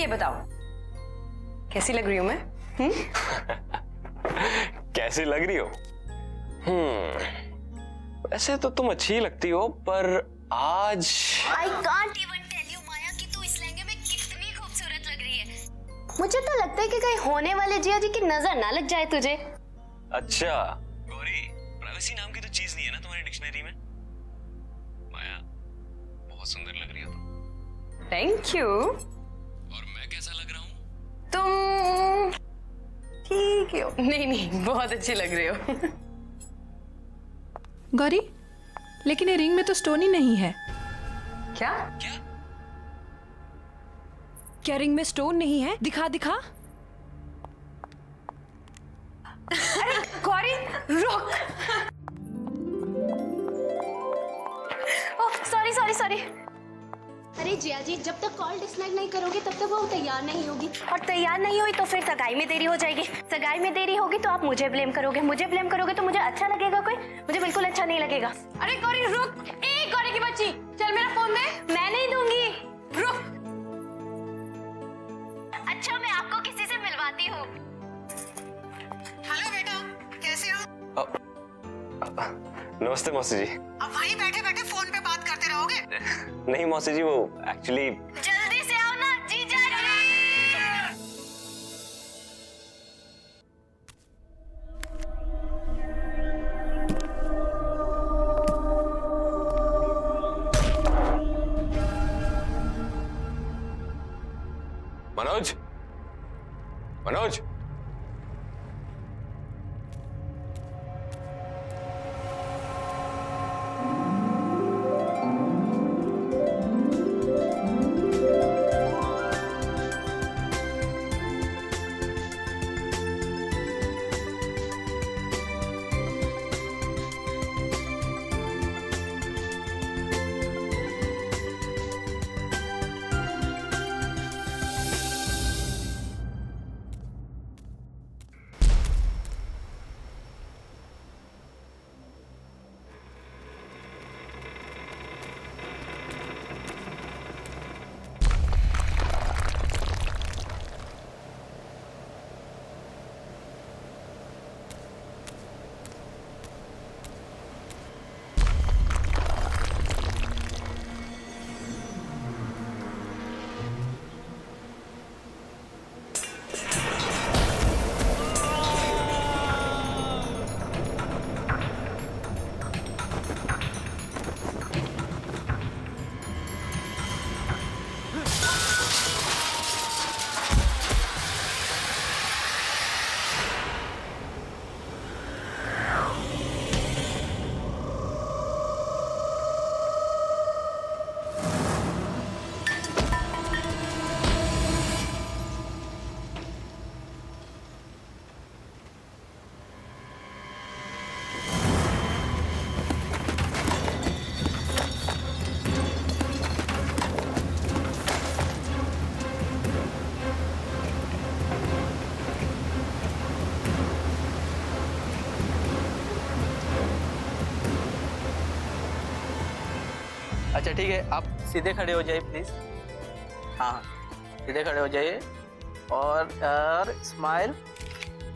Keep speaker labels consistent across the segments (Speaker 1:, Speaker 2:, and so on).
Speaker 1: ये बताओ कैसी लग रही हूं मैं?
Speaker 2: कैसी लग रही हो? वैसे तो तुम अच्छी लगती हो, पर आज
Speaker 3: I can't even tell you माया कि तू इस लहंगे में कितनी खूबसूरत लग रही है। मुझे तो लगता है कि कहीं होने वाले जिया जी की नजर ना लग जाए तुझे।
Speaker 2: अच्छा गौरी, प्राइवेसी नाम की तो चीज नहीं है ना तुम्हारी डिक्शनरी में? माया बहुत सुंदर लग रही हो तुम।
Speaker 1: Thank you.
Speaker 2: और मैं कैसा लग रहा हूँ?
Speaker 1: तुम ठीक हो। नहीं बहुत अच्छी लग रही हो।
Speaker 4: गौरी, लेकिन ये रिंग में तो स्टोन ही नहीं है।
Speaker 1: क्या?
Speaker 4: क्या रिंग में स्टोन नहीं है? दिखा दिखा।
Speaker 1: अरे गौरी रुक।
Speaker 3: Oh sorry. अरे जिया जी, जब तक कॉल डिस्कनेक्ट नहीं करोगे तब तक वो तैयार नहीं होगी, और तैयार नहीं हुई तो फिर सगाई में देरी हो जाएगी। सगाई में देरी होगी तो आप मुझे ब्लेम करोगे, मुझे ब्लेम करोगे तो मुझे अच्छा लगेगा कोई? मुझे बिल्कुल अच्छा नहीं लगेगा।
Speaker 1: अरे गौरी रुक। गौरी की बच्ची, चल मेरा फोन दे।
Speaker 3: मैं नहीं दूंगी।
Speaker 1: रुक।
Speaker 3: अच्छा मैं आपको किसी से मिलवाती हूँ।
Speaker 5: हेलो बेटा, कैसे हो?
Speaker 2: नमस्ते मौसी जी।
Speaker 5: अब वहीं बैठे बैठे फोन पे बात करते रहोगे?
Speaker 2: नहीं मौसी जी, वो एक्चुअली
Speaker 3: जल्दी से आओ ना जीजा जी।
Speaker 2: मनोज
Speaker 6: अच्छा ठीक है, आप सीधे खड़े हो जाइए प्लीज। हाँ सीधे खड़े हो जाइए और स्माइल।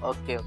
Speaker 6: ओके।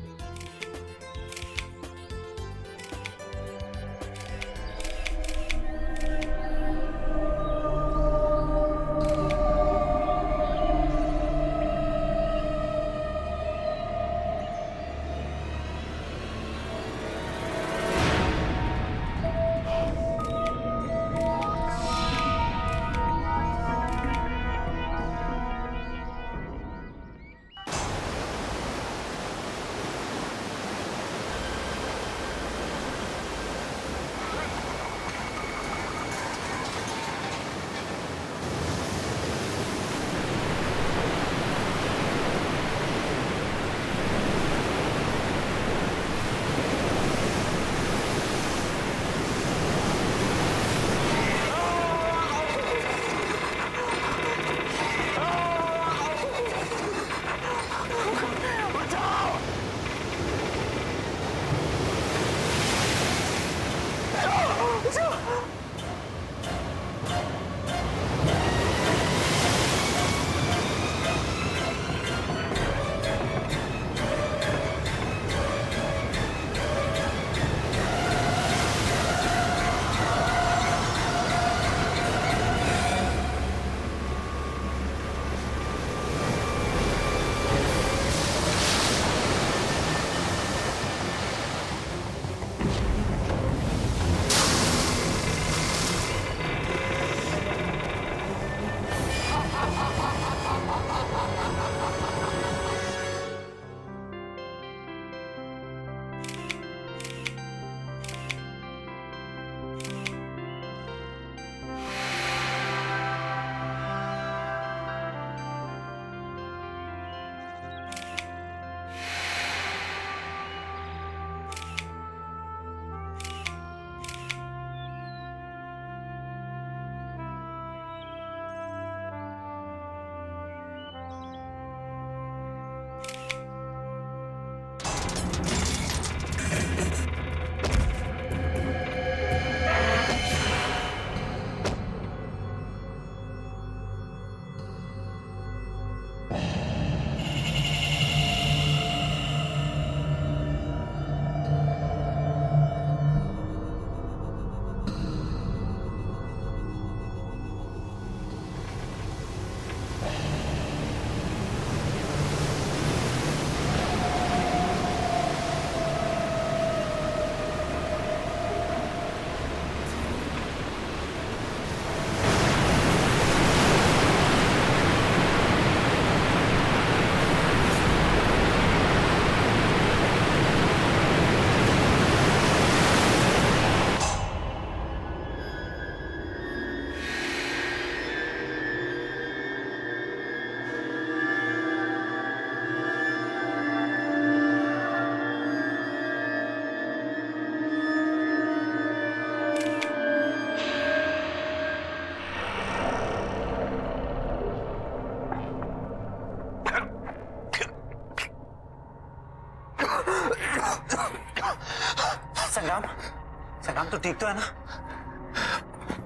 Speaker 7: संग्राम, संग्राम तो ठीक तो है ना?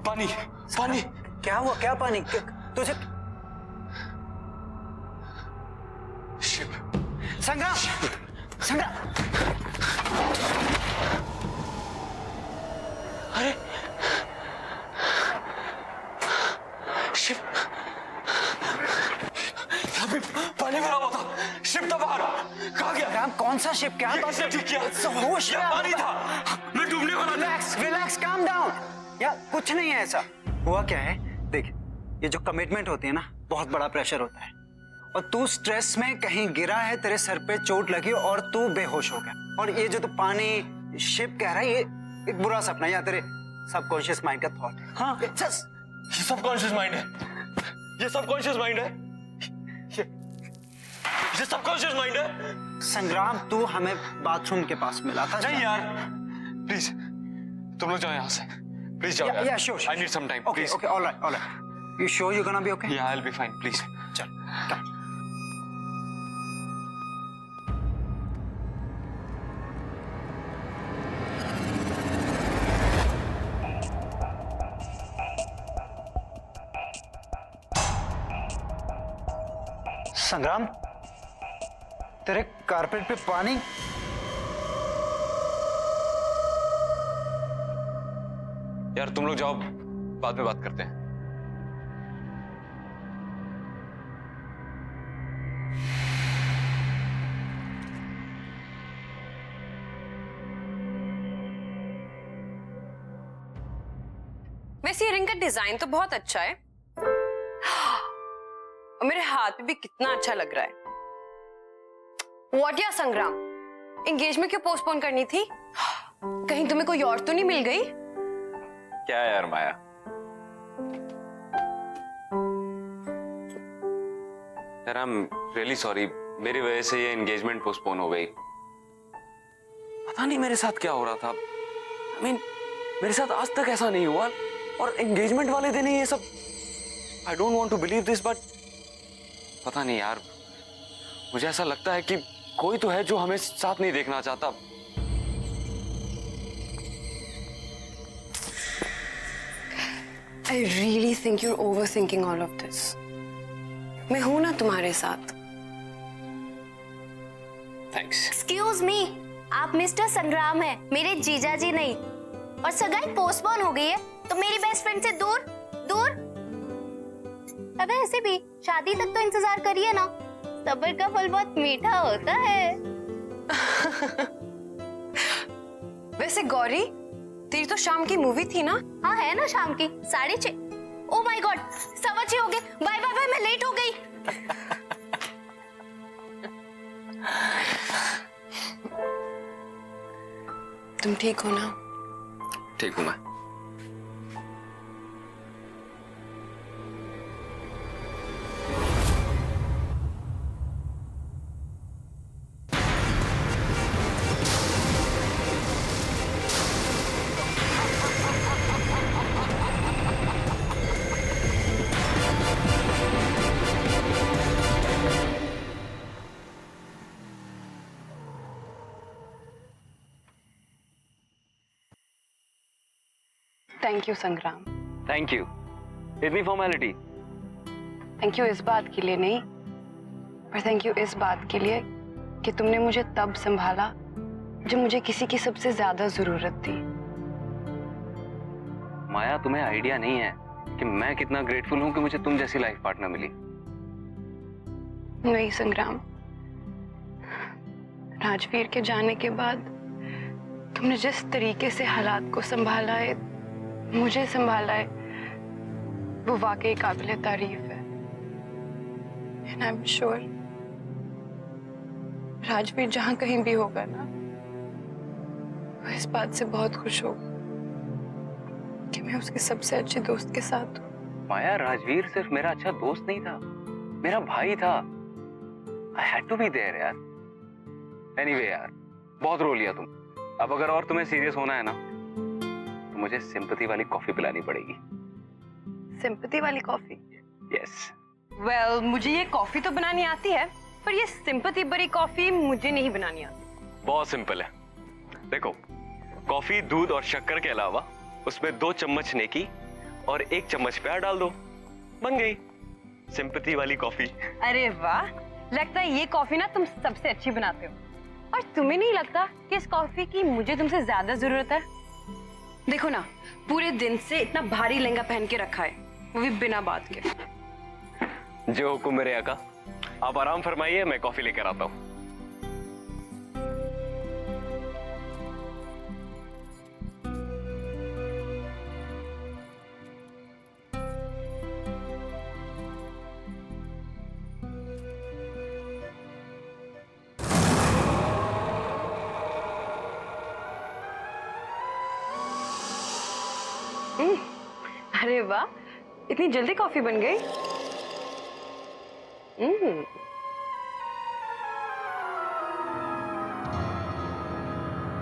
Speaker 2: पानी पानी।
Speaker 7: क्या हुआ? क्या पानी? तुझे
Speaker 2: शिप।
Speaker 7: संग्राम, संग्राम,
Speaker 2: अरे शिप, यहाँ पे पानी भरा हुआ था, शिप था बाहर, कहाँ गया?
Speaker 7: संग्राम, कौन सा शिप? क्या
Speaker 2: किसने ठीक किया?
Speaker 7: होश में
Speaker 2: पानी था, मैं डूबने वाला था।
Speaker 7: Relax, relax, calm down. यार कुछ नहीं है ऐसा। हुआ क्या है, देख, ये जो कमिटमेंट होती है ना, बहुत बड़ा प्रेशर होता है, और तू स्ट्रेस में कहीं गिरा है, तेरे सर पे चोट लगी और तू बेहोश हो गया। और ये जो तू पानी शिप कह रहा है, ये एक बुरा सपना है या तेरे सबकॉन्शियस माइंड का थॉट है। हाँ,
Speaker 2: ये सबकॉन्शियस माइंड है, ये सबकॉन्शियस माइंड है, ये सबकॉन्शियस माइंड है।
Speaker 7: संग्राम, तू हमें बाथरूम के पास मिला था।
Speaker 2: नहीं यार, प्लीज तुम लोग जाओ यहाँ से, प्लीज जाओ यार।
Speaker 7: Yeah, sure, sure.
Speaker 2: I need some time,
Speaker 7: Okay,
Speaker 2: please.
Speaker 7: okay, all right, all right. You sure you're gonna be okay?
Speaker 2: Yeah, I'll be fine, please.
Speaker 7: चल, come. संग्राम, तेरे कारपेट पे पानी।
Speaker 2: यार तुम लोग जाओ, बाद में बात करते हैं।
Speaker 1: वैसे ये रिंग का डिजाइन तो बहुत अच्छा है और मेरे हाथ पे भी कितना अच्छा लग रहा है। व्हाट या संग्राम, एंगेजमेंट क्यों पोस्टपोन करनी थी? कहीं तुम्हें कोई और तो नहीं मिल गई?
Speaker 2: क्या यार माया, यार आई एम रियली सॉरी, मेरी वजह से ये एंगेजमेंट पोस्टपोन हो गई। पता नहीं मेरे साथ क्या हो रहा था। I mean, मेरे साथ आज तक ऐसा नहीं हुआ, और एंगेजमेंट वाले दिन ही ये सब। I don't want to believe this, but पता नहीं यार, मुझे ऐसा लगता है कि कोई तो है जो हमें साथ नहीं देखना चाहता।
Speaker 1: I really think you're overthinking all of this. मैं हूं ना तुम्हारे साथ।
Speaker 2: थैंक्स।
Speaker 3: एक्सक्यूज मी, आप मिस्टर संग्राम हैं, मेरे जीजा जी नहीं। और सगाई पोस्टपोन हो गई है तो मेरी बेस्ट फ्रेंड से दूर दूर। अब ऐसे भी शादी तक तो इंतजार करिए ना, सब्र का फल बहुत मीठा होता है।
Speaker 1: वैसे गौरी, तेरी तो शाम की मूवी थी ना?
Speaker 3: हाँ है ना, शाम की 6:30। ओ माय गॉड, 6:15 हो गए। बाय बाय बाय, मैं लेट हो गई।
Speaker 1: तुम ठीक हो ना?
Speaker 2: ठीक हूं मैं।
Speaker 1: थैंक यू संग्राम।
Speaker 2: थैंक यू, इतनी फॉर्मेलिटी।
Speaker 1: थैंक यू इस बात के लिए नहीं, पर थैंक यू इस बात के लिए कि तुमने मुझे तब संभाला जब मुझे किसी की सबसे ज्यादा जरूरत थी।
Speaker 2: माया, तुम्हें आइडिया नहीं है कि मैं कितना ग्रेटफुल हूं कि मुझे तुम जैसी लाइफ पार्टनर मिली।
Speaker 1: नहीं संग्राम, राजवीर के जाने के बाद तुमने जिस तरीके से हालात को संभाला है, मुझे संभाला है, वो वाकई काबिले तारीफ है। And I am sure Rajveer जहां कहीं भी होगा ना, वो इस बात से बहुत खुश होगा कि मैं उसके सबसे अच्छे दोस्त के साथ हूँ।
Speaker 2: माया, राजवीर सिर्फ मेरा अच्छा दोस्त नहीं था, मेरा भाई था। I had to be there यार। एनीवे यार, बहुत रो लिया तुम। अब अगर और तुम्हें सीरियस होना है ना, तो मुझे सिंपैथी वाली कॉफी पिलानी पड़ेगी।
Speaker 1: सिंपैथी वाली कॉफी?
Speaker 2: यस।
Speaker 1: वेल, मुझे ये कॉफी तो बनानी आती है, पर ये सिंपैथी भरी कॉफी मुझे नहीं बनानी आती।
Speaker 2: बहुत सिंपल है। देखो,
Speaker 8: कॉफी, दूध और शक्कर के अलावा उसमें 2 चम्मच नेकी और 1 चम्मच प्यार डाल दो, बन गई सिंपैथी वाली कॉफी।
Speaker 1: अरे वाह, लगता है ये कॉफी ना तुम सबसे अच्छी बनाते हो। और तुम्हें नहीं लगता कि इस कॉफी की मुझे तुमसे ज्यादा जरूरत है? देखो ना, पूरे दिन से इतना भारी लहंगा पहन के रखा है, वो भी बिना बात के।
Speaker 8: जो हुक्म मेरे आका, आप आराम फरमाइए, मैं कॉफी लेकर आता हूँ।
Speaker 1: अरे वाह, इतनी जल्दी कॉफी बन गई।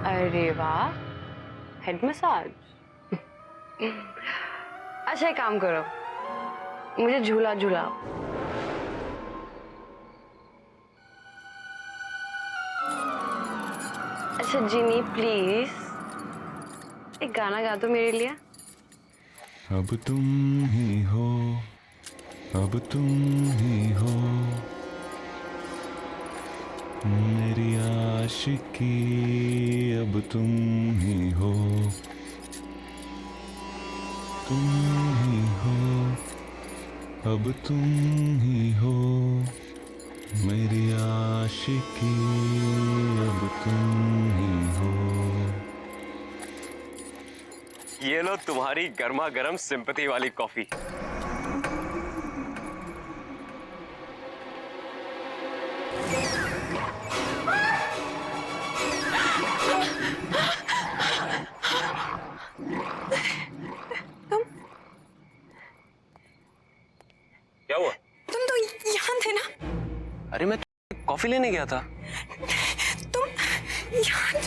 Speaker 1: अरे वाह, हेड मसाज। अच्छा एक काम करो, मुझे झूला झूलाओ। अच्छा जिनी प्लीज एक गाना गा दो मेरे लिए।
Speaker 9: अब तुम ही हो, अब तुम ही हो, मेरी आशिकी अब तुम ही हो, तुम ही हो, अब तुम ही हो, मेरी आशिकी अब तुम ही हो।
Speaker 8: ये लो तुम्हारी गर्मा गर्म सिंपैथी वाली कॉफी। क्या हुआ?
Speaker 4: तुम तो यहाँ थे ना?
Speaker 8: अरे मैं कॉफी लेने गया था।
Speaker 4: तुम यहाँ?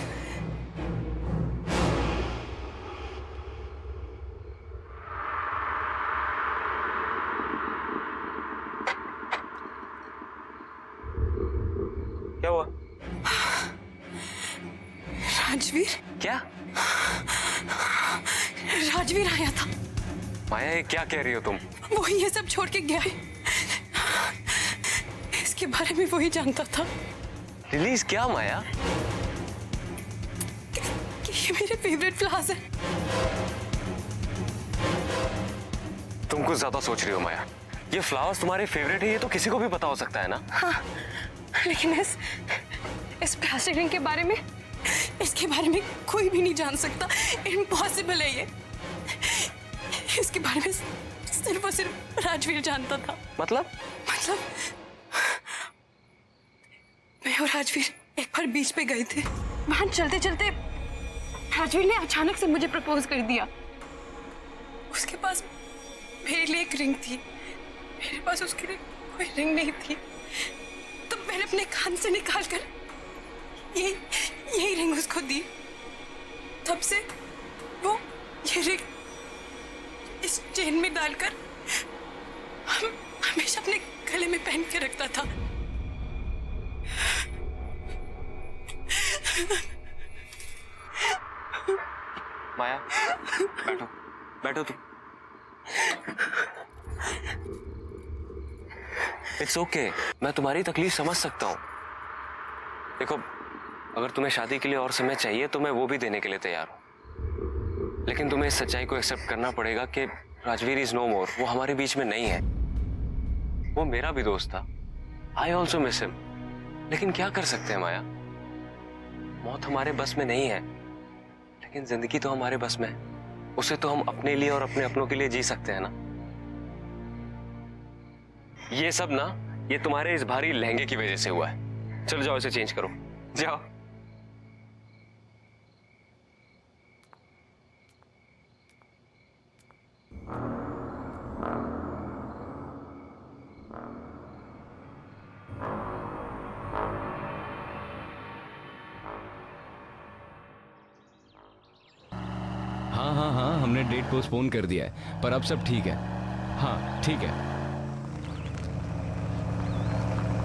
Speaker 8: क्या हुआ?
Speaker 4: राजवीर?
Speaker 8: क्या?
Speaker 4: राजवीर आया था।
Speaker 8: माया ये क्या कह रही हो तुम?
Speaker 4: वो ये सब छोड़ के गया है। इसके बारे में वही जानता था
Speaker 8: रिलीज क्या माया?
Speaker 4: कि ये मेरे फेवरेट फ्लावर्स हैं।
Speaker 8: तुम कुछ ज्यादा सोच रही हो माया। ये फ्लावर्स तुम्हारे फेवरेट है, ये तो किसी को भी पता हो सकता है ना।
Speaker 4: हाँ, लेकिन इस प्लास्टिक रिंग के बारे में, इसके बारे में कोई भी नहीं जान सकता। इम्पॉसिबल है ये। इसके बारे में सिर्फ और सिर्फ राजवीर जानता था।
Speaker 8: मतलब
Speaker 4: मैं और राजवीर एक बार बीच पे गए थे। वहां चलते चलते राजवीर ने अचानक से मुझे प्रपोज कर दिया। उसके पास मेरे लिए एक रिंग थी, मेरे पास उसके लिए कोई रिंग नहीं थी। तो मैंने अपने कान से निकालकर यही रिंग उसको दी। तब से वो ये रिंग इस चेन में डालकर हमेशा अपने गले में पहन के रखता था।
Speaker 8: माया बैठो, बैठो तुम। इट्स ओके, मैं तुम्हारी तकलीफ समझ सकता हूँ। देखो, अगर तुम्हें शादी के लिए और समय चाहिए तो मैं वो भी देने के लिए तैयार हूँ, लेकिन तुम्हें इस सच्चाई को एक्सेप्ट करना पड़ेगा कि राजवीर इज नो मोर। वो हमारे बीच में नहीं है। वो मेरा भी दोस्त था। I also miss him. लेकिन क्या कर सकते हैं माया, मौत हमारे बस में नहीं है, लेकिन जिंदगी तो हमारे बस में है। उसे तो हम अपने लिए और अपने अपनों के लिए जी सकते हैं ना। ये सब ना, ये तुम्हारे इस भारी लहंगे की वजह से हुआ है। चलो जाओ, इसे चेंज करो, जाओ।
Speaker 9: हाँ, हमने डेट पोस्टपोन कर दिया है, पर अब सब ठीक है। हाँ ठीक है।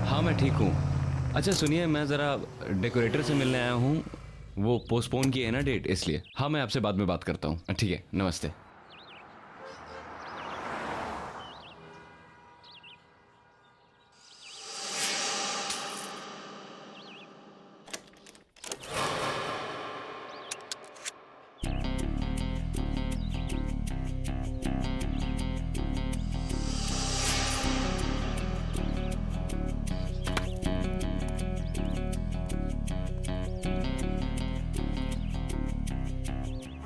Speaker 9: हाँ मैं ठीक हूँ। अच्छा सुनिए, मैं ज़रा डेकोरेटर से मिलने आया हूँ। वो पोस्टपोन की है ना डेट, इसलिए। हाँ, मैं आपसे बाद में बात करता हूँ। ठीक है, नमस्ते।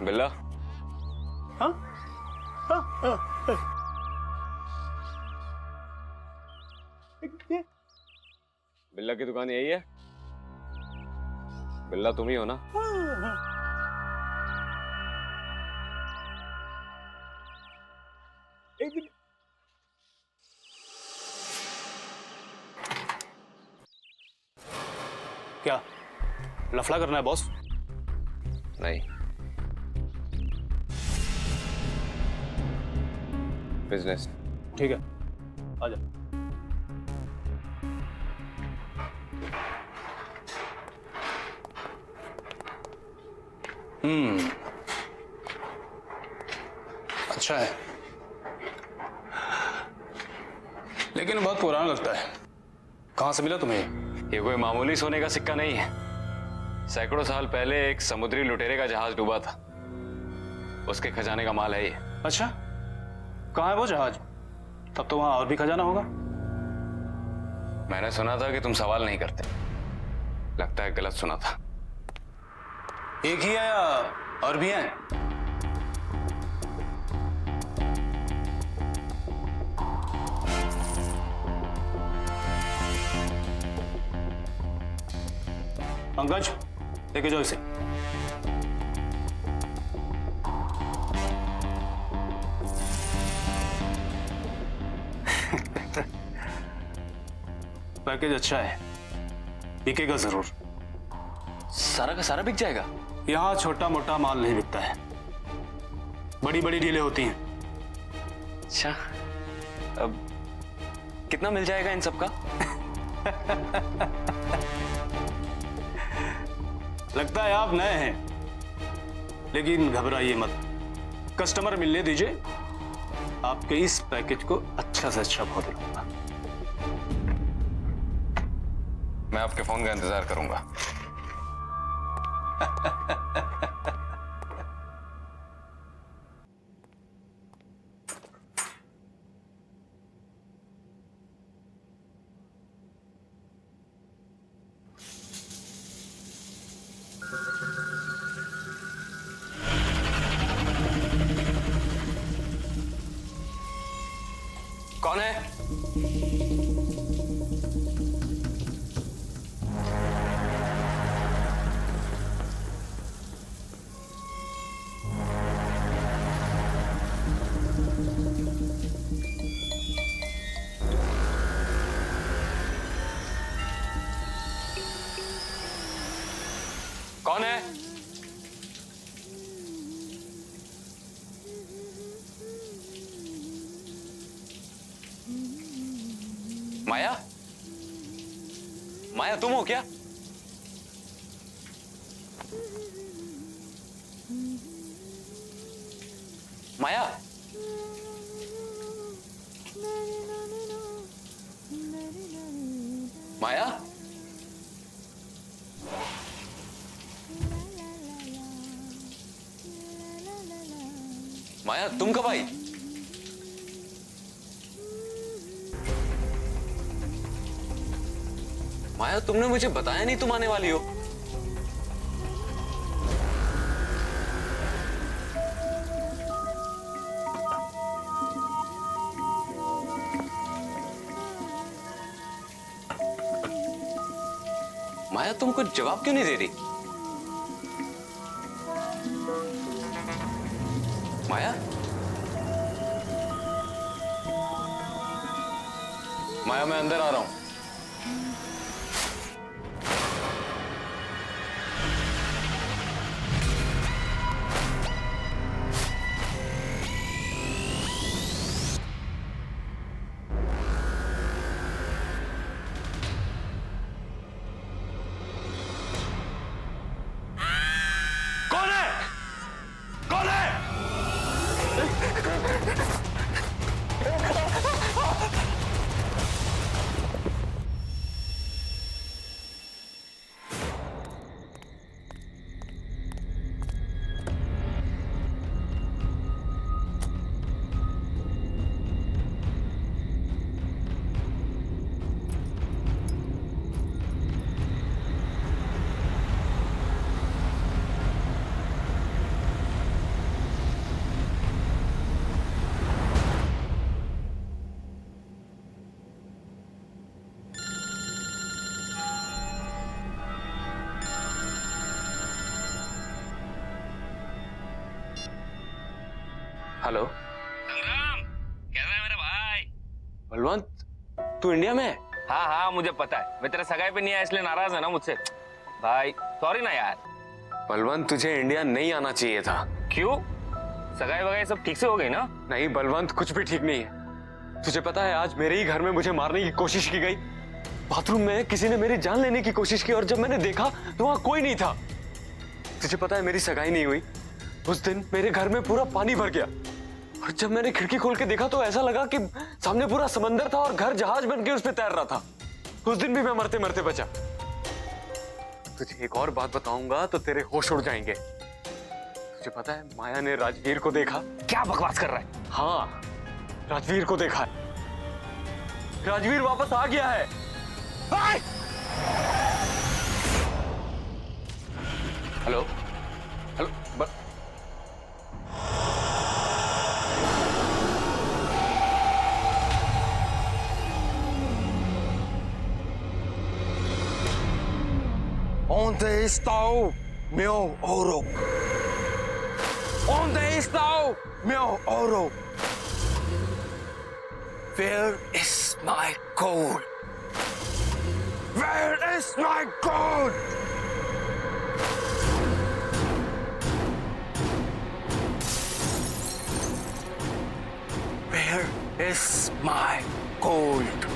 Speaker 2: बिल्ला,
Speaker 6: हाँ?
Speaker 2: बिल्ला की दुकान यही है? बिल्ला तुम ही हो ना?
Speaker 6: क्या लफड़ा करना है बॉस?
Speaker 2: नहीं, बिजनेस।
Speaker 6: ठीक है, आ जा। अच्छा है, लेकिन बहुत पुराना लगता है। कहां से मिला तुम्हें?
Speaker 2: ये कोई मामूली सोने का सिक्का नहीं है। सैकड़ों साल पहले एक समुद्री लुटेरे का जहाज डूबा था, उसके खजाने का माल है ये।
Speaker 6: अच्छा, कहाँ है वो जहाज? तब तो वहां और भी खजाना होगा।
Speaker 2: मैंने सुना था कि तुम सवाल नहीं करते। लगता है गलत सुना था।
Speaker 6: एक ही है या और भी हैं? पंकज, लेके जाओ इसे। पैकेज अच्छा है, बिकेगा जरूर।
Speaker 2: सारा का सारा बिक जाएगा?
Speaker 6: यहां छोटा मोटा माल नहीं बिकता है, बड़ी बड़ी डीलें होती हैं।
Speaker 2: अच्छा, अब कितना मिल जाएगा इन सबका?
Speaker 6: लगता है आप नए हैं, लेकिन घबराइए मत। कस्टमर मिलने दीजिए, आपके इस पैकेज को अच्छा से अच्छा भाव दिलाऊंगा।
Speaker 2: मैं आपके फोन का इंतजार करूंगा। कौन है? कौन है? माया? माया तुम हो क्या? माया? माया? माया तुम कब आई? माया तुमने मुझे बताया नहीं तुम आने वाली हो। माया तुम कुछ जवाब क्यों नहीं दे रही? माया? माया मैं अंदर आ रहा हूं। हेलो
Speaker 8: संग्राम, कैसा है मेरा भाई?
Speaker 2: बलवंत, तू इंडिया में है?
Speaker 8: हाँ हाँ मुझे पता है, मैं तेरे सगाई पे नहीं आया इसलिए नाराज है ना मुझसे। भाई सॉरी ना यार।
Speaker 2: बलवंत, तुझे इंडिया नहीं आना चाहिए था।
Speaker 8: क्यों? सगाई वगाई सब ठीक से हो गई ना?
Speaker 2: नहीं बलवंत, कुछ भी ठीक नहीं है। तुझे पता है आज मेरे ही घर में मुझे मारने की कोशिश की गई। बाथरूम में किसी ने मेरी जान लेने की कोशिश की और जब मैंने देखा तो वहां कोई नहीं था। तुझे पता है मेरी सगाई नहीं हुई। उस दिन मेरे घर में पूरा पानी भर गया और जब मैंने खिड़की खोल के देखा तो ऐसा लगा कि सामने पूरा समंदर था और घर जहाज बन के उस पर तैर रहा था। उस दिन भी मैं मरते मरते बचा। तुझे एक और बात बताऊंगा तो तेरे होश उड़ जाएंगे। तुझे पता है माया ने राजवीर को देखा।
Speaker 8: क्या बकवास कर रहा है?
Speaker 2: हाँ, राजवीर को देखा है। राजवीर वापस आ गया है। Hello hello
Speaker 10: Onde está o meu ouro? Onde está o meu ouro? Where is my gold? Where is my gold? Where is my gold?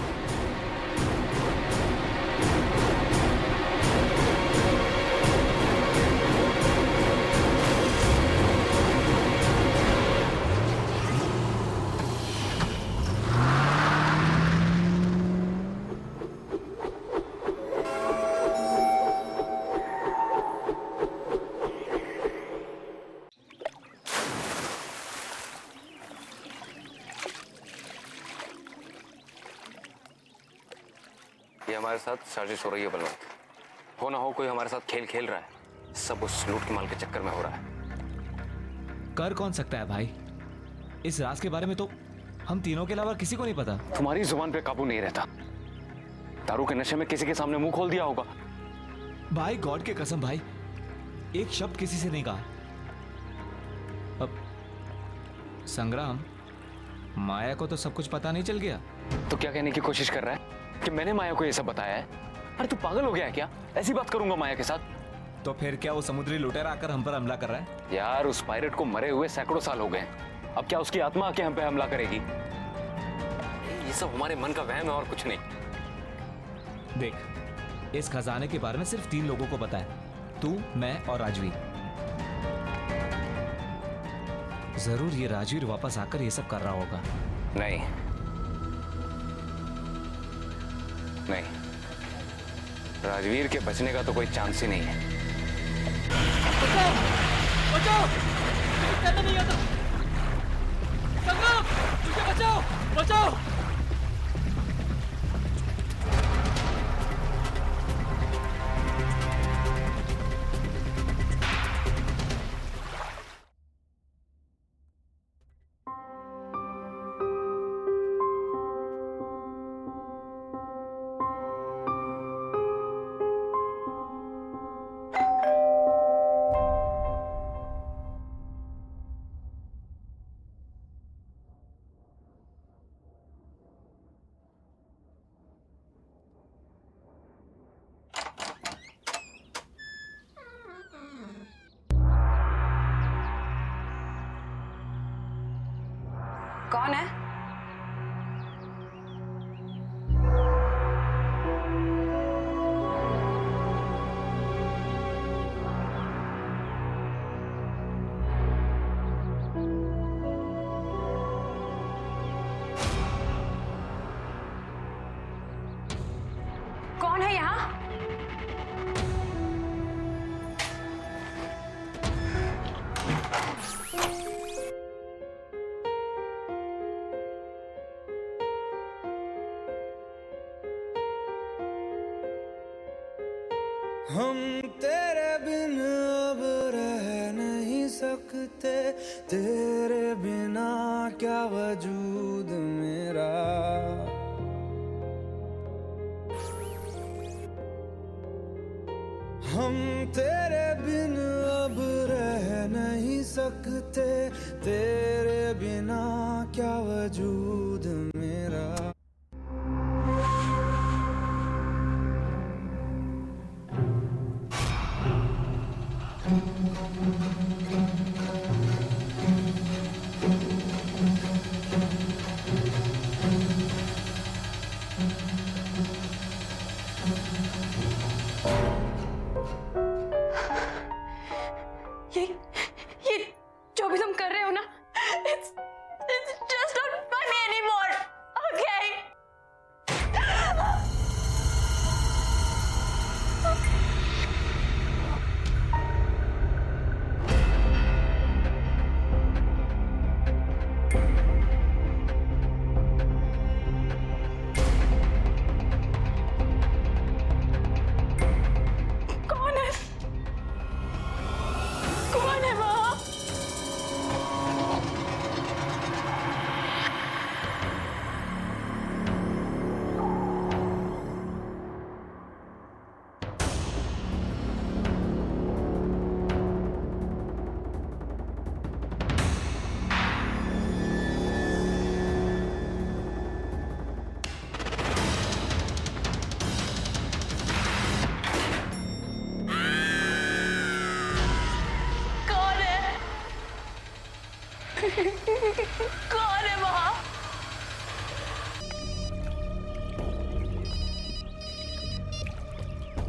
Speaker 2: ये हमारे साथ साजिश हो रही है बलवंत। हो ना हो कोई हमारे साथ खेल खेल रहा है। सब उस लूट के माल के चक्कर में हो रहा है।
Speaker 9: कर कौन सकता है भाई? इस राज के बारे में तो हम तीनों के अलावा किसी को नहीं पता।
Speaker 2: तुम्हारी जुबान पे काबू नहीं रहता। दारू के नशे में किसी के सामने मुंह खोल दिया होगा।
Speaker 9: भाई गॉड के कसम भाई, एक शब्द किसी से नहीं कहा। अब संग्राम, माया को तो सब कुछ पता नहीं चल गया?
Speaker 2: तो क्या कहने की कोशिश कर रहा है कि मैंने माया को ये सब बताया है? अरे तू पागल हो गया है क्या? ऐसी बात करूंगा माया के साथ?
Speaker 9: तो फिर क्या वो समुद्री लुटेरा आकर हम पर हमला कर रहा है?
Speaker 2: यार उस पायरेट को मरे हुए सैकड़ों साल हो गए। अब क्या उसकी आत्मा आके हम पे हमला करेगी? ये सब हमारे मन का वहम है और कुछ नहीं।
Speaker 9: देख, इस खजाने के बारे में सिर्फ 3 लोगों को पता है, तू, मैं और राजवीर। जरूर ये राजवीर वापस आकर ये सब कर रहा होगा।
Speaker 2: नहीं नहीं, राजवीर के बचने का तो कोई चांस ही नहीं है।
Speaker 6: बचाओ! मुझे कहना नहीं आता। संग्राम, मुझे बचाओ! बचाओ!
Speaker 1: कौन है? कौन है यहाँ?
Speaker 10: हम तेरे बिन अब रह नहीं सकते, तेरे बिना क्या वजूद मेरा। हम तेरे बिन अब रह नहीं सकते। सकते, तेरे बिना क्या वजूद मेरा।
Speaker 4: ये जो भी तुम कर रहे हो ना, it's just not funny anymore, okay? कौन है? कौन है वहाँ? कौन है? कौन है वहाँ?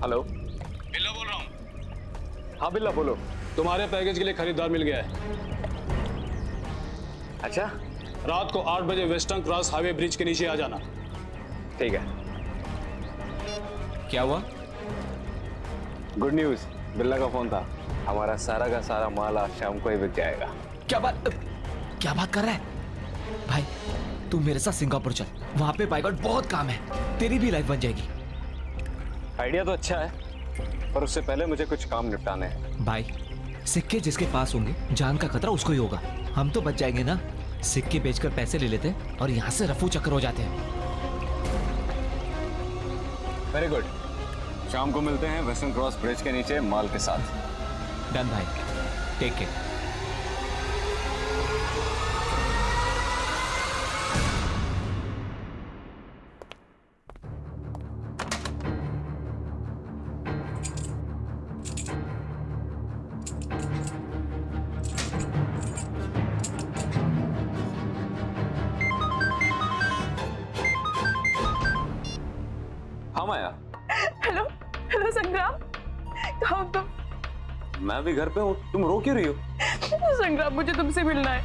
Speaker 11: हेलो, बिल्ला बोल रहा हूँ। हाँ बिल्ला बोलो। तुम्हारे पैकेज के लिए खरीदार मिल गया है।
Speaker 8: अच्छा,
Speaker 11: रात को 8 बजे वेस्टर्न क्रॉस हाईवे ब्रिज के नीचे आ जाना।
Speaker 8: ठीक है।
Speaker 9: क्या हुआ?
Speaker 8: गुड न्यूज, बिल्ला का फोन था। हमारा सारा का सारा माल आज शाम को ही बिक जाएगा।
Speaker 9: क्या बात कर रहा है? भाई तू मेरे साथ सिंगापुर चल, वहां पे बाय गॉड बहुत काम है, तेरी भी लाइफ बन जाएगी।
Speaker 8: आइडिया तो अच्छा है, पर उससे पहले मुझे कुछ काम निपटाने हैं।
Speaker 9: भाई सिक्के जिसके पास होंगे, जान का खतरा उसको ही होगा। हम तो बच जाएंगे ना, सिक्के बेचकर पैसे ले लेते हैं और यहाँ से रफू चक्कर हो जाते हैं।
Speaker 8: वेरी गुड, शाम को मिलते हैं वेस्टर्न क्रॉस ब्रिज के नीचे माल के साथ।
Speaker 9: डन भाई, टेक केयर।
Speaker 2: हाँ माया।
Speaker 4: हेलो हेलो संग्राम, कहाँ हो तुम?
Speaker 2: मैं भी घर पे हूँ, तुम रो क्यों रही हो?
Speaker 4: संग्राम मुझे तुमसे मिलना है।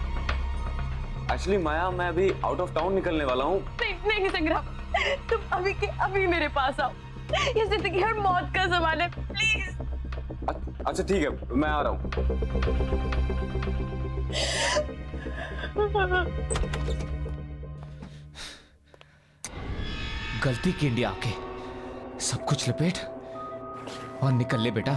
Speaker 2: एक्चुअली माया, मैं अभी आउट ऑफ टाउन निकलने वाला हूँ।
Speaker 4: नहीं नहीं संग्राम, तुम अभी के अभी मेरे पास आओ। ये जिंदगी और मौत का सवाल है, प्लीज।
Speaker 2: अच्छा ठीक है, मैं आ रहा हूँ।
Speaker 9: गलती की इंडिया आके सब कुछ लपेट और निकल ले बेटा।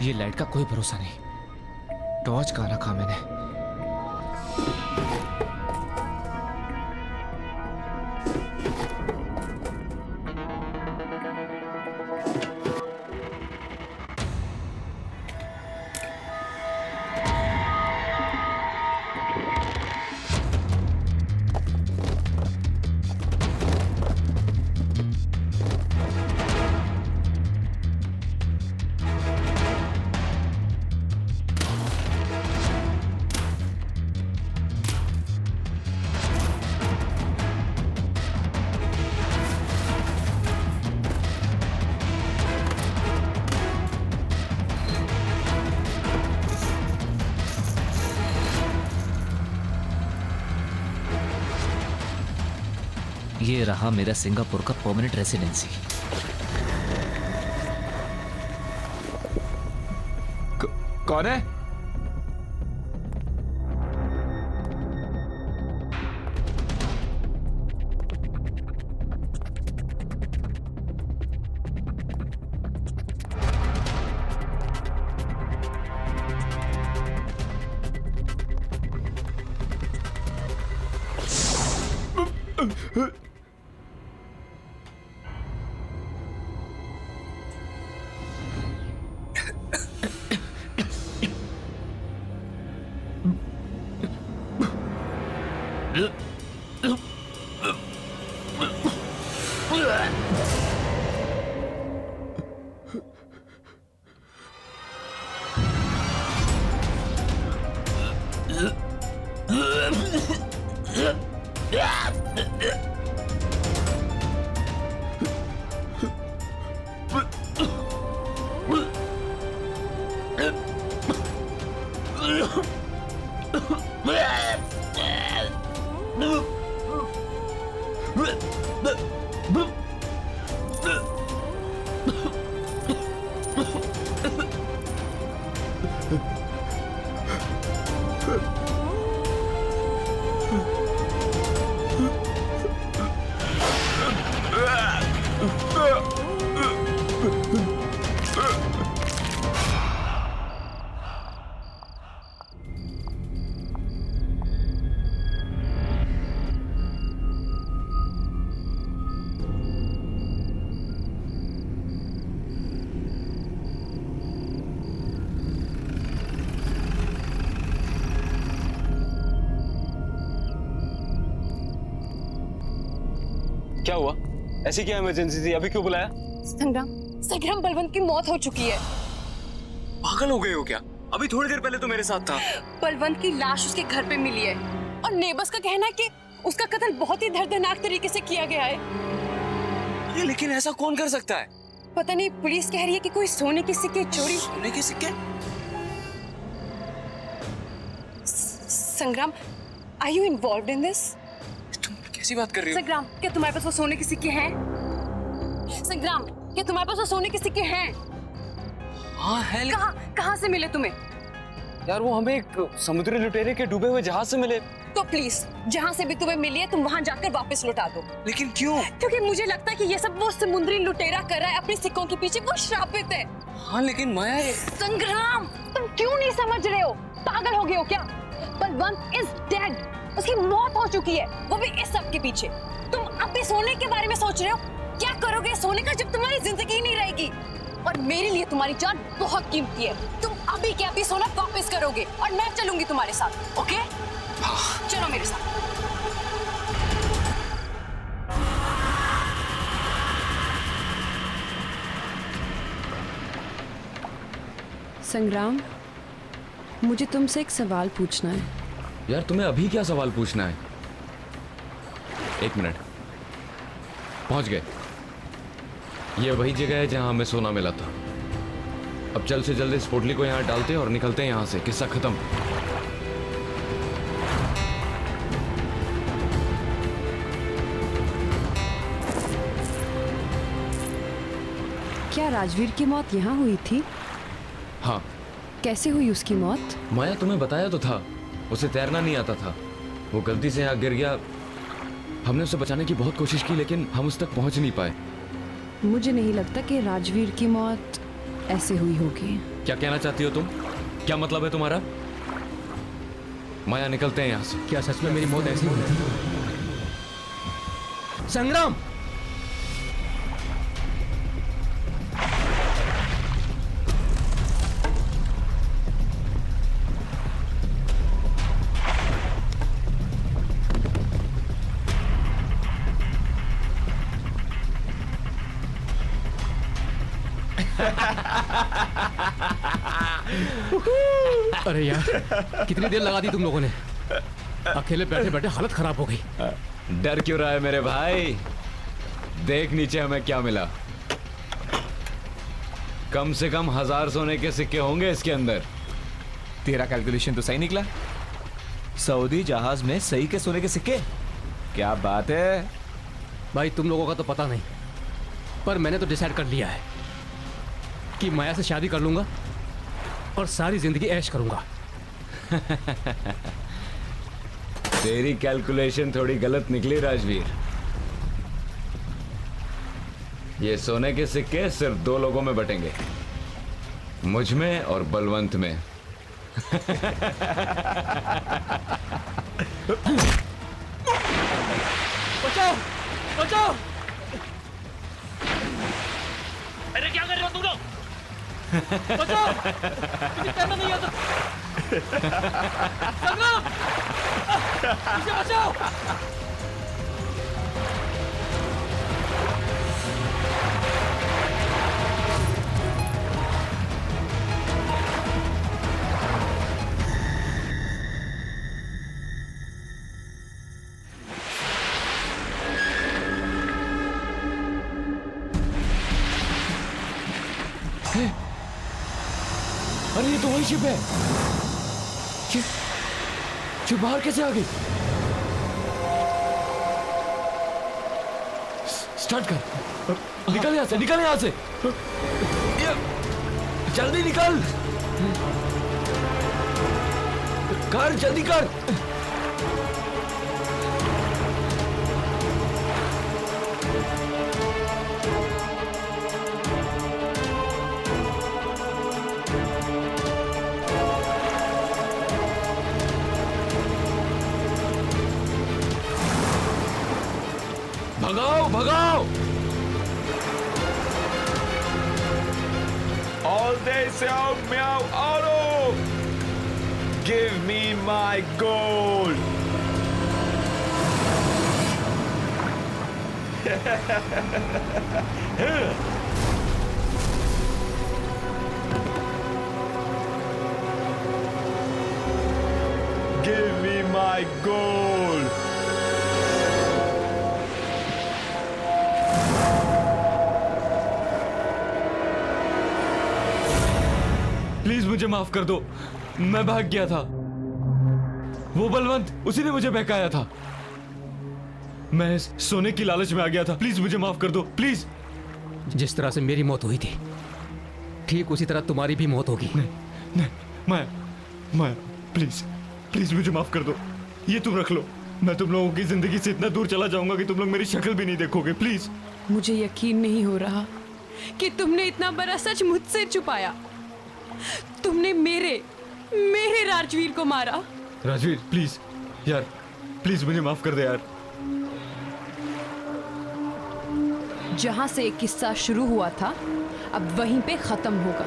Speaker 9: ये लाइट का कोई भरोसा नहीं, टॉर्च कहाँ रखा मैंने? ये रहा मेरा सिंगापुर का परमानेंट रेसिडेंसी। कौन है?
Speaker 8: क्या हुआ? ऐसी क्या इमरजेंसी थी? अभी क्यों बुलाया?
Speaker 4: संग्राम बलवंत की मौत हो चुकी है।
Speaker 8: पागल हो गए हो क्या? अभी थोड़ी देर पहले तो मेरे साथ था।
Speaker 4: बलवंत की लाश उसके घर पे मिली है और नेबर्स का कहना है कि उसका कत्ल बहुत ही दर्दनाक तरीके से किया गया है।
Speaker 8: अरे लेकिन ऐसा कौन कर सकता है?
Speaker 4: पता नहीं, पुलिस कह रही है कि कोई सोने के सिक्के चोरी।
Speaker 8: सोने के सिक्के?
Speaker 4: Sangram, are you involved in this?
Speaker 8: तुम कैसी बात कर रही हो?
Speaker 4: संग्राम, क्या तुम्हारे पास वो सोने के सिक्के हैं? संग्राम, क्या तुम्हारे पास वो सोने के सिक्के हैं?
Speaker 8: हाँ है।
Speaker 4: कहाँ से मिले तुम्हें?
Speaker 8: यार वो हमें एक समुद्री लुटेरे के डूबे हुए जहाज से मिले।
Speaker 4: तो प्लीज, जहाँ से भी तुम्हें मिली है तुम वहाँ जाकर वापस लौटा दो।
Speaker 8: लेकिन क्यों?
Speaker 4: क्योंकि मुझे लगता है कि ये सब वो समुद्री लुटेरा कर रहा है अपने सिक्कों के पीछे। वो श्रापित है।
Speaker 8: हाँ लेकिन माया
Speaker 4: संग्राम, तुम क्यों नहीं समझ रहे हो? पागल हो गए हो क्या? Balwant is dead. उसकी मौत हो चुकी है, वो भी इस सब के पीछे। तुम अभी सोने के बारे में सोच रहे हो? क्या करोगे सोने का जब तुम्हारी जिंदगी नहीं रहेगी? और मेरे लिए तुम्हारी जान बहुत कीमती है। तुम अभी के अभी सोना वापस करोगे और मैं चलूंगी तुम्हारे साथ। ओके? चलो मेरे साथ।
Speaker 1: संग्राम, मुझे तुमसे एक सवाल पूछना है।
Speaker 8: यार तुम्हें अभी क्या सवाल पूछना है? एक मिनट, पहुंच गए। ये वही जगह है जहां हमें सोना मिला था। अब जल्द से जल्द इस पोटली को यहाँ डालते हैं और निकलते हैं यहाँ से। किस्सा खत्म।
Speaker 1: क्या राजवीर की मौत यहाँ हुई थी?
Speaker 8: हाँ।
Speaker 1: कैसे हुई उसकी मौत?
Speaker 8: माया तुम्हें बताया तो था, उसे तैरना नहीं आता था। वो गलती से यहाँ गिर गया। हमने उसे बचाने की बहुत कोशिश की लेकिन हम उस तक पहुंच नहीं पाए।
Speaker 1: मुझे नहीं लगता कि राजवीर की मौत ऐसे हुई होगी।
Speaker 8: क्या कहना चाहती हो तुम? क्या मतलब है तुम्हारा? माया निकलते हैं यहाँ से।
Speaker 9: क्या सच में मेरी मौत ऐसी हुई थी? संग्राम!
Speaker 11: अरे यार, कितनी देर लगा दी तुम लोगों ने? अकेले बैठे बैठे हालत खराब हो गई।
Speaker 8: डर क्यों रहा है मेरे भाई? देख नीचे हमें क्या मिला। कम से कम 1000 सोने के सिक्के होंगे इसके अंदर।
Speaker 9: तेरा कैलकुलेशन तो सही निकला। सऊदी जहाज में सही के सोने के सिक्के? क्या बात है
Speaker 11: भाई, तुम लोगों का तो पता नहीं, पर मैंने तो डिसाइड कर लिया है कि माया से शादी कर लूंगा और सारी जिंदगी ऐश करूंगा।
Speaker 8: तेरी कैलकुलेशन थोड़ी गलत निकली राजवीर। ये सोने के सिक्के सिर्फ 2 लोगों में बटेंगे, मुझ में और बलवंत में।
Speaker 11: बचाओ बचाओ।
Speaker 6: अरे क्या कर रहे हो तुम लोग?
Speaker 11: बचाओ, मुझे तैरना नहीं आता। संग्राम, मुझे बचाओ।
Speaker 9: अरे ये तो वही शिप है। ये बाहर कैसे आ गई? स्टार्ट कर, निकल यहाँ से, निकल यहाँ से, जल्दी निकल, कर जल्दी कर। भगाओ भगाओ।
Speaker 10: All day Xiao Miao Auto! Give me my gold! Give me my gold!
Speaker 9: Please मुझे माफ कर दो, मैं भाग गया था। वो बलवंत, उसी ने मुझे बहकाया था। मैं सोने की लालच में आ गया था। प्लीज मुझे माफ कर दो, प्लीज।
Speaker 11: जिस तरह से मेरी मौत हुई थी, ठीक उसी तरह तुम्हारी भी मौत होगी।
Speaker 9: नहीं, माया, प्लीज प्लीज मुझे माफ कर दो। ये तुम रख लो। मैं तुम लोगों की जिंदगी से इतना दूर चला जाऊंगा कि तुम लोग मेरी शक्ल भी नहीं देखोगे। प्लीज।
Speaker 4: मुझे यकीन नहीं हो रहा कि तुमने इतना बड़ा सच मुझसे छुपाया। तुमने मेरे राजवीर को मारा।
Speaker 9: राजवीर प्लीज यार, प्लीज मुझे माफ कर दे यार।
Speaker 4: जहां से एक किस्सा शुरू हुआ था, अब वहीं पे खत्म होगा।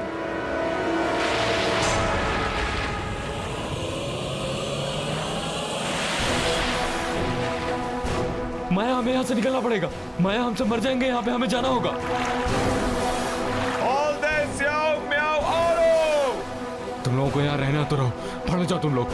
Speaker 9: माया, हमें यहाँ से निकलना पड़ेगा। माया, हम सब मर जाएंगे यहाँ पे, हमें जाना होगा।
Speaker 10: All day Xiao Miao Auto!
Speaker 9: तुम लोगों को यहाँ रहना तो रहो, पढ़ जाओ तुम लोग।